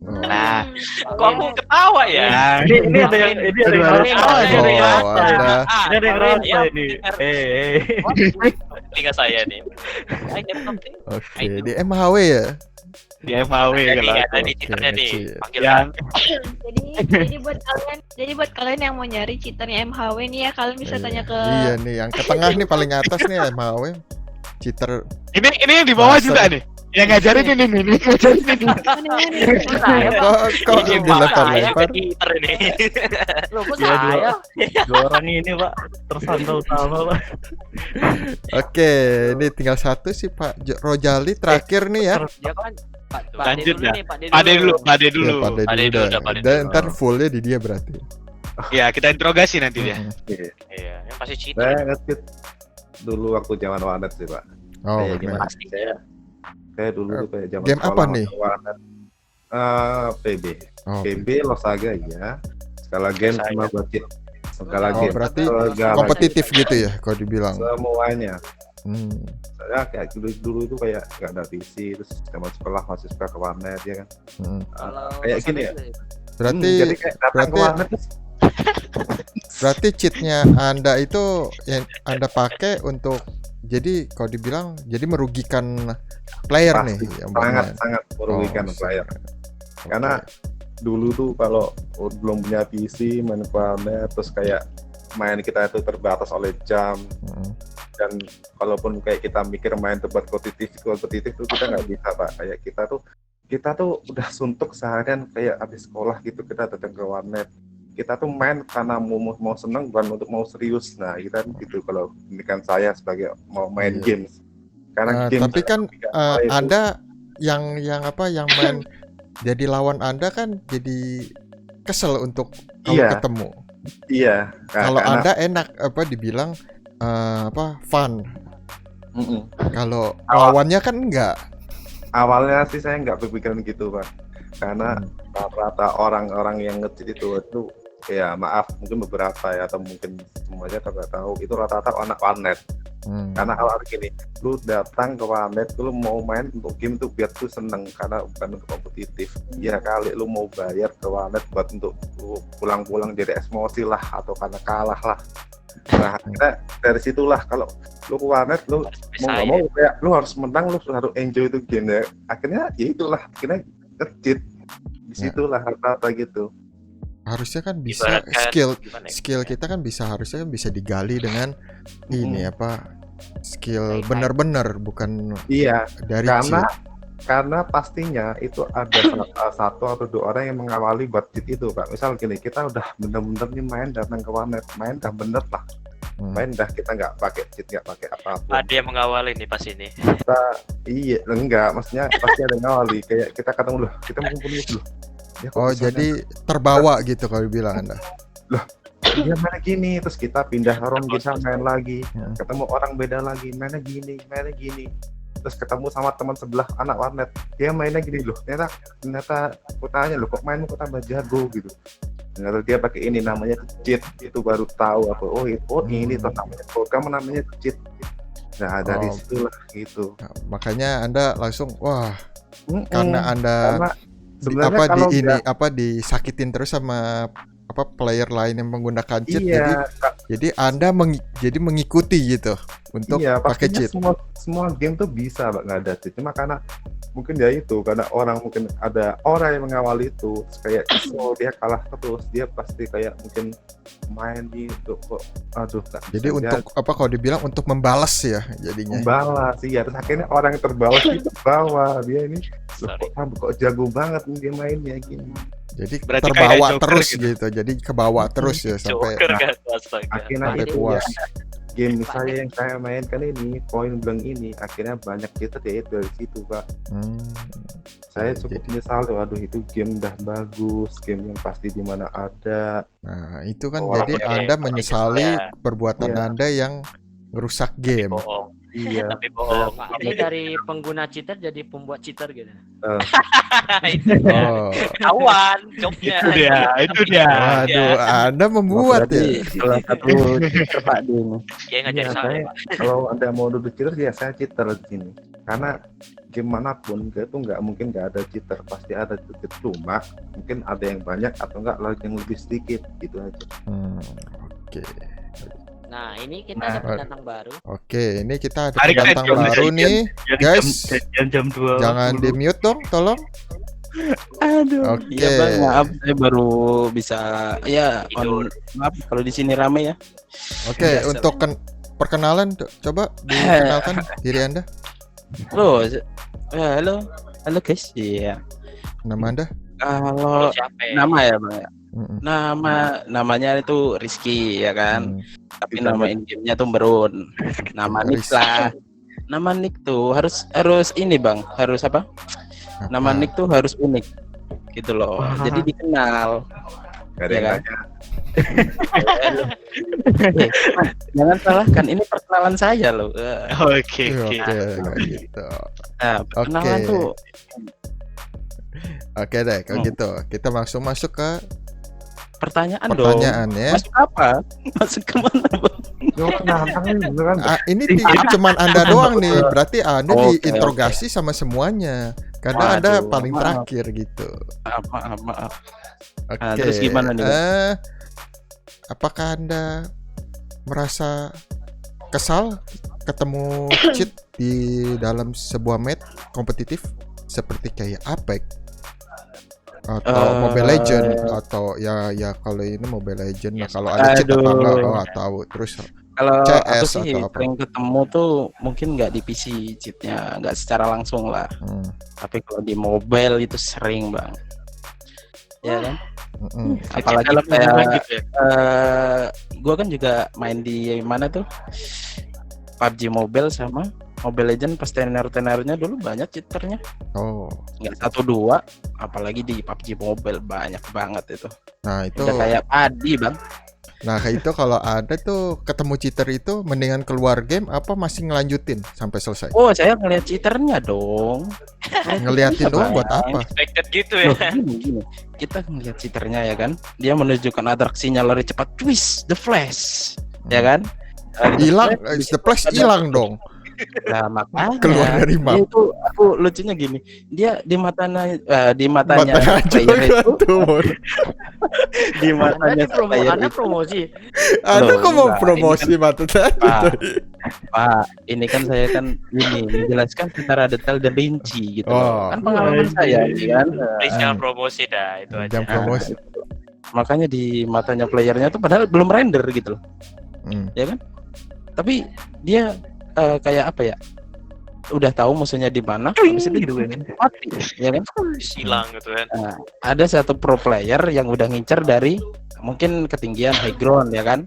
Oh. Nah, Kok aku ketawa ya? nah, Ini ada yang Oh, ada. Ini ada yang rasa ini. telinga saya nih. I have something. Oke, di MHW ya. Di FAW kalau Nih, aku. ada di Twitternya nih. ngecit. Panggil Yang jadi buat kalian yang mau nyari cheaternya MHW nih ya, kalian bisa tanya ke Iya nih, yang ke tengah nih paling atas nih MHW. Cheater. ini yang di bawah Master. juga nih. Yang ngajarin ini ngajarin ini. Kok Ini dilempar-lempar? Twitter ini. Loh, kok Ya, saya? dua orang ini Pak tersangka utama Pak. Oke, ini tinggal satu sih Pak Rojali terakhir nih ya. Dia kan Pak Lanjut D dah. nih, Pak D Pade dulu, pade Ya, dulu. Pade Pade dulu dulu dah. dah, Pade Dan dulu. ntar fullnya di dia berarti. Ya, kita interogasi nanti dia. Iya. Iya, yang pasti cheater. Saya nge-cheat dulu waktu zaman warnet sih Pak. Oh, Kayak gimana? benar. Saya dulu tuh kayak zaman Game apa sekolah nih? waktu warnet. PB. Oh, PB Losaga ya. Skala game Losaga. sama budget. Skala Oh, game. berarti Segala- kompetitif gitu ya kalau dibilang. semuanya. Hmm. Saya kayak dulu itu kayak nggak ada PC, terus zaman sekolah masih suka ke warnet ya kan. Hmm. Kalau Kayak gini ya. Berarti Jadi kayak datang ke berarti- warnet terus berarti cheatnya Anda itu yang Anda pakai untuk jadi kalau dibilang jadi merugikan player pasti nih yang sangat bermain. sangat merugikan Oh, player. Oke. Karena dulu tuh kalau belum punya PC main ke warnet terus kayak main kita itu terbatas oleh jam, Hmm. dan kalaupun kayak kita mikir main tempat kompetitif tuh kita nggak bisa Pak. Kayak kita tuh udah suntuk seharian kayak habis sekolah gitu, kita datang ke warnet, kita tuh main karena mau seneng bukan untuk mau serius. Nah kita gitu kalau ini kan saya sebagai mau main Iya. games karena games Tapi kan itu- Anda yang main jadi lawan Anda kan jadi kesel untuk kalau Iya. ketemu. iya Kalau karena- Anda enak dibilang fun. Mm-mm. Kalau lawannya kan enggak. Awalnya sih saya nggak berpikiran gitu Pak, karena Hmm. rata-rata orang-orang yang nge-cheat itu ya maaf mungkin beberapa ya atau mungkin semuanya nggak tahu itu rata-rata anak warnet. Hmm. Karena awal gini, lu datang ke warnet, lu mau main untuk game tuh biar tuh seneng karena bukan untuk kompetitif. Ya kali lu mau bayar ke warnet buat untuk lu pulang-pulang jadi emosi lah atau karena kalah lah. Nah kita dari situlah kalau lu ke warnet lu mau nggak mau kayak lu harus menang, lu harus enjoy itu game ya. Akhirnya ya itulah akhirnya nge-cheat. Disitulah rata-rata gitu. Harusnya kan bisa Ibaratkan skill kita kan harusnya kan bisa digali dengan ini skill Baik-baik. benar-benar bukan Iya. dari Karena cheat. karena pastinya itu ada satu atau dua orang yang mengawali buat cheat itu Pak. Misal gini, kita udah bener-bener nih main datang ke warnet, main dah bener lah, main dah kita nggak pakai cheat, nggak pakai apapun. ada yang mengawali nih pas ini. Kita iya enggak, maksudnya pasti ada yang ngawali. Kayak kita ketemu loh, kita mau kumpul dulu. Ya, kok Oh, bisa jadi terbawa gitu kalau dibilang Anda. dia main gini, terus kita pindah room, kita main lagi, Hmm. ketemu orang beda lagi, mainnya gini, terus ketemu sama teman sebelah anak warnet, dia mainnya gini loh, ternyata aku tanya loh, kok mainmu kok tambah jago gitu, ternyata dia pakai ini namanya cheat, itu baru tahu apa, ini tuh namanya program namanya cheat. Nah dari Oh. situlah gitu. Nah, makanya Anda langsung wah Mm-mm. karena Anda Karena sebenarnya kalau disakitin terus sama player lain yang menggunakan cheat iya, jadi Anda jadi mengikuti gitu untuk iya, pakai pastinya cheat. semua game tuh bisa nggak ada cheat, cuma karena mungkin ya itu karena mungkin ada orang yang mengawali itu terus kayak dia kalah terus, dia pasti kayak mungkin main gitu kok aduh nggak Jadi bisa untuk kalau dibilang untuk membalas ya jadinya. membalas sih ya, terus akhirnya orang yang terbalas itu bawa dia ini loh, Sorry. kok jago banget nih dia mainnya gini. Jadi Berarti terbawa kayak Joker terus gitu. gitu. Jadi kebawa terus ya sampai Joker kan astaga. Akhirnya sampai itu puas. ya, game saya yang saya mainkan ini Point Blank ini akhirnya banyak kita ya dari situ Pak. Hmm. Saya cukup Jadi- menyesal tuh, aduh itu game udah bagus, game yang pasti di mana ada. Nah, itu kan Oh, jadi oke. Anda Oke, menyesali ya. perbuatan Iya. Anda yang merusak game. Bohong. Iya. Tapi bohong. Pak D dari pengguna cheater jadi pembuat cheater gitu. Itu Oh. kawan jobnya. Itu dia. Waduh, Anda membuat ya. Salah satu cheater Pak D ini. Dia ngajarin Iya, saya, saya Pak. kalau Anda mau duduk cheater ya saya cheater di sini. Karena game manapun itu nggak mungkin nggak ada cheater, pasti ada cheater, cuma mungkin ada yang banyak atau enggak lagi yang lebih sedikit gitu aja. Oke. Nah, ini kita Nah, ada pendatang baru. Oke, ini kita ada Tarik pendatang jam, baru jam. nih, guys. Jam 2. Jangan di mute dong, tolong. Aduh. Oke. Iya bang, maaf saya baru bisa ya Tidur. maaf kalau di sini rame ya. Oke, Biasa. untuk perkenalan, coba dikenalkan diri Anda, Oh, halo, halo guys. Iya. nama Anda. Kalau Siapa ya? nama ya bang ya. Mm-mm. Namanya itu Rizky ya kan. Hmm. Tapi nama in-game-nya tuh Berun. Nama nick Rizky. lah. Nama nick tuh harus ini bang, harus apa? Nama Apa? nick tuh harus unik gitu loh. Jadi dikenal. Gak ada Ya yang kan? nanya. Jangan salahkan, ini perkenalan saya loh. Oke, Oke, oke. kayak gitu. Nah, perkenalan Oke. tuh Oke deh, kalau gitu kita langsung masuk ke pertanyaan pertanyaan dong. ya. Masuk apa? Masuk kemana bang? Ini cuman Anda doang nih, berarti Anda Oke, diinterogasi sama semuanya. Karena Anda Waduh, paling maaf. terakhir gitu. Maaf. Oke. Nah, terus gimana nih, apakah Anda merasa kesal ketemu cheat di dalam sebuah match kompetitif seperti kayak Apex atau Mobile Legend atau ya kalau ini Mobile Legend. Nah, kalau ada cheat apa enggak Aduh. oh, tahu. Terus Kalau aku CS sih atau apa? sering ketemu tuh mungkin nggak di PC cheatnya, nggak secara langsung lah. Tapi kalau di mobile itu sering bang. Ya kan? Apalagi Dalam kayak hubungan gitu ya. gue kan juga main di mana tuh PUBG Mobile sama Mobile Legend, pas tenar-tenarnya dulu banyak cheaternya, Oh. nggak 1-2, apalagi di PUBG Mobile banyak banget itu. Nah, itu Udah kayak padi bang. nah kayak itu kalau ada tuh ketemu cheater itu mendingan keluar game apa masih ngelanjutin sampai selesai? Oh saya ngeliat cheaternya dong. Ngeliatin doang buat apa? Expected gitu ya. Loh, gini. Kita ngeliat cheaternya ya kan, dia menunjukkan atraksinya lari cepat, twist the flash, ya kan? Hilang, the flash hilang dong. Nah makanya Keluar dari dia map. itu aku lucunya gini, dia di matanya Matanya player itu tuh. di matanya player Anda itu, promosi. Ada Loh, kok mau enggak, promosi mata Pak, Pak, ini kan saya kan ini menjelaskan secara detail dan rinci gitu Oh. loh. Kan pengalaman saya ya kan. Please jangan promosi dah itu aja. Jam promosi. Makanya di matanya playernya tuh padahal belum render gitu loh, ya kan? Tapi dia kayak apa ya? Udah tahu musuhnya di mana, habis itu mati, ya kan? Silang gitu kan. Nah, ada satu pro player yang udah ngincer dari mungkin ketinggian high ground ya kan?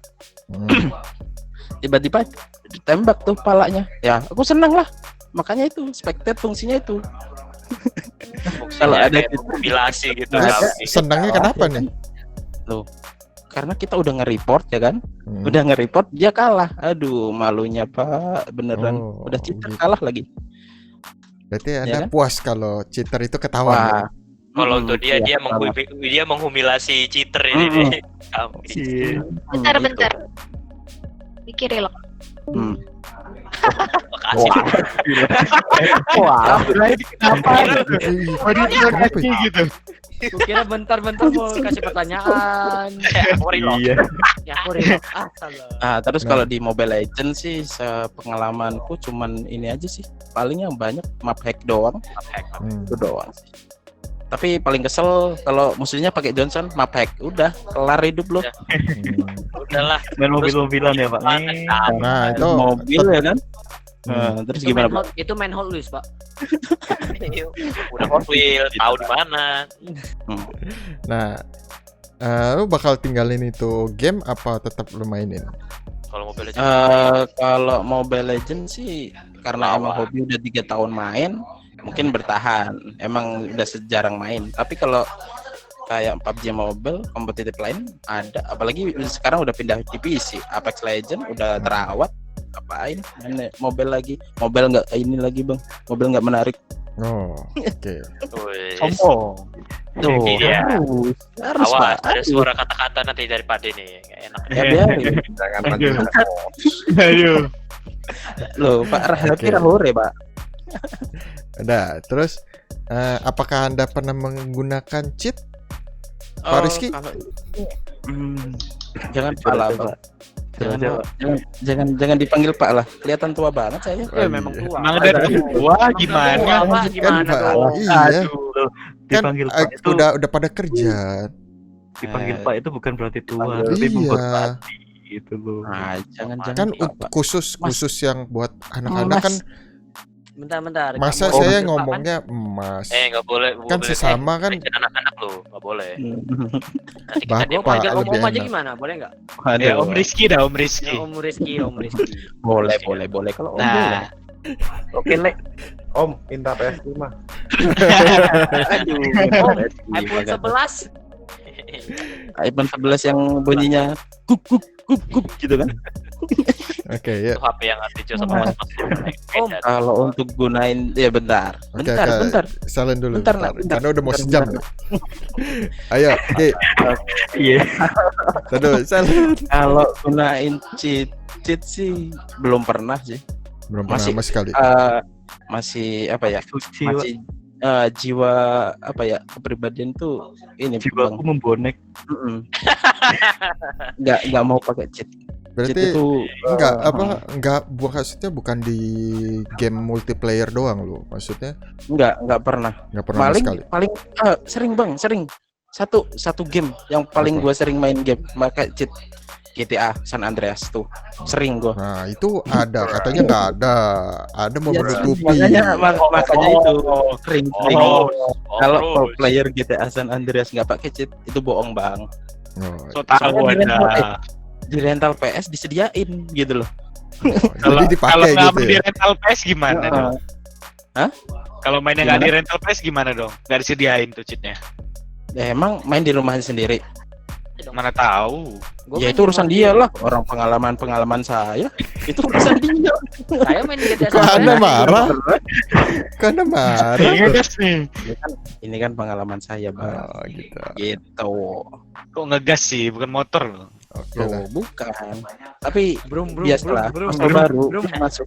Tiba-tiba ditembak tuh palanya. Ya, aku seneng lah. Makanya itu spectate fungsinya itu. Kalau ada kayak kompilasi gitu. Nah, Sapi. Senangnya kenapa nih? Loh, karena kita udah nge-report ya kan? Udah nge-report dia kalah. Aduh, malunya Pak, beneran. Oh, Udah cheater gitu. kalah lagi. Berarti Ya Anda kan? puas kalau cheater itu ketahuan. Wah. ya? Kalau untuk dia iya, sama. dia menghumilasi cheater ini nih. Iya. Bentar. Pikir ya loh. Makasih. Wah, Kenapa ya? gitu. Gue kira bentar-bentar mau kasih pertanyaan. Aku reload. Iya. Ya aku reload. Salah. Nah, terus Nah. kalau di Mobile Legends sih sepengalamanku cuman ini aja sih. Paling yang banyak map hack doang, itu doang sih. Tapi paling kesel kalau musuhnya pakai Johnson map hack, udah kelar hidup lo. Udahlah. Main mobil-mobilan ya Pak nih. Nah, itu Mobil ya kan. Nah, terus Itu gimana main Pak? hot- Itu main hot list, Pak. Udah Hot Wheels, tahu di mana. nah, lu bakal tinggalin itu game apa tetap lu mainin? Kalau Mobile Legends. Kalau Mobile Legends sih karena emang hobi udah 3 tahun main, mungkin bertahan. Emang udah sejarang main. Tapi kalau kayak PUBG Mobile kompetitif lain ada, apalagi sekarang udah pindah di PC. Apex Legends udah terawat. Apain main mobile lagi? Mobile nggak ini lagi bang? Mobile nggak menarik. Oh, oke. Wih, Sombong. Tuh Iya. harus Awas, Pak. ada Aduh. suara kata-kata nanti dari Pak Denny. Nggak enak. Ya biarin. Jangan Aduh. pancing. Ayo. Loh Pak Rahati Oke. Rahore Pak. Udah, terus apakah Anda pernah menggunakan cheat? Pak Rizky? Kalau jangan salah Pak. Jujur aja, Pak. Jangan dipanggil Pak lah. Kelihatan tua banget saya. Oh, memang iya. tua. Emang dari gua gimana? Tua, Pak, Kan gimana Pak, dong? iya. Aduh, Kan dipanggil Pak itu udah pada kerja. dipanggil Eh, Pak itu bukan berarti tua, dipanggil- tapi Iya. menghormati gitu loh. Nah, jangan-jangan Kan Pak. khusus yang buat anak-anak Mas. kan Bentar. masa kamu saya manggil Pak, ngomongnya Mas. Nggak boleh. Kan sesama kan Mention anak-anak lu, nggak boleh. Nanti kita Bapak dia Gue panggil lebih om aja enak. gimana? Boleh nggak? Ya Om Rizky dah, Om Rizky. Ya, Om Rizky. Boleh kalau Om boleh. Nah, Oke, Lek. Om, minta PS5. Aduh, Om, PS5 iPhone kan. 11. iPhone 11 yang bunyinya gup gup gup gup gitu kan. Oke ya. Itu HP yang anti sama Mas. Om, Kalau untuk gunain ya bentar. Oke, Bentar. Salin dulu. Bentar, bentar. Nak, bentar. Karena udah mau Bentar, sejam bentar. nih. Ayo, oke. Iya. Aduh, salin. Kalau gunain cheat sih belum pernah sih. Belum pernah Masih- sama sekali. Masih apa ya? Suci, Pak. Masih jiwa apa ya? Kepribadian tuh ini Jiwaku membonek. nggak mau pakai cheat. Cheat Berarti itu enggak maksudnya bukan di game multiplayer doang lo. Maksudnya nggak pernah. enggak pernah sama sekali. paling sering satu game yang paling Apa? gua sering main game pakai cheat GTA San Andreas tuh sering gua. Nah, itu ada, katanya enggak ada. Ada mau Ya, menutupi. makanya itu sering Oh, kalau pro terus. player GTA San Andreas nggak pakai cheat itu bohong bang. Oh, so tahu Soalnya ada. di rental PS disediain gitu loh. Kalau jadi kalau dipakai nggak gitu di ya. rental PS gimana dong? Kalau mainnya nggak Gimana? di rental PS gimana dong? Nggak disediain tuh cheatnya. Ya, emang main di rumahnya sendiri. Mana tahu. Ya itu urusan dia lah. Orang pengalaman saya itu urusan dia. Saya main di GTA Kok San Anda Andreas. marah? Karena marah. Iya gas nih. Ini kan pengalaman saya bang. Oh, gitu. Gitu. Kok ngegas sih, bukan motor loh. Oke Tuh, lah. bukan. Tapi Brum, biasalah brum, konsol baru masuk.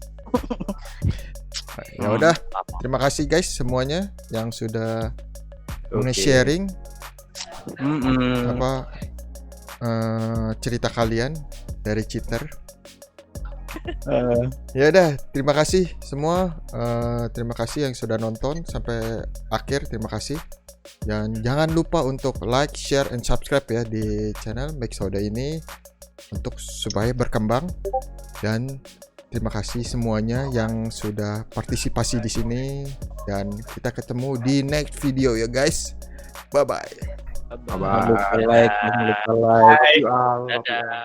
Ya udah, terima kasih guys semuanya yang sudah nge-sharing apa cerita kalian dari cheater. Ya udah, terima kasih semua. Terima kasih yang sudah nonton sampai akhir. Terima kasih. Dan jangan lupa untuk like, share, and subscribe ya di channel Mixoda ini untuk supaya berkembang. Dan terima kasih semuanya yang sudah partisipasi di sini. Dan kita ketemu di next video ya guys. Bye bye. Jangan lupa like, jangan lupa like. Dadah.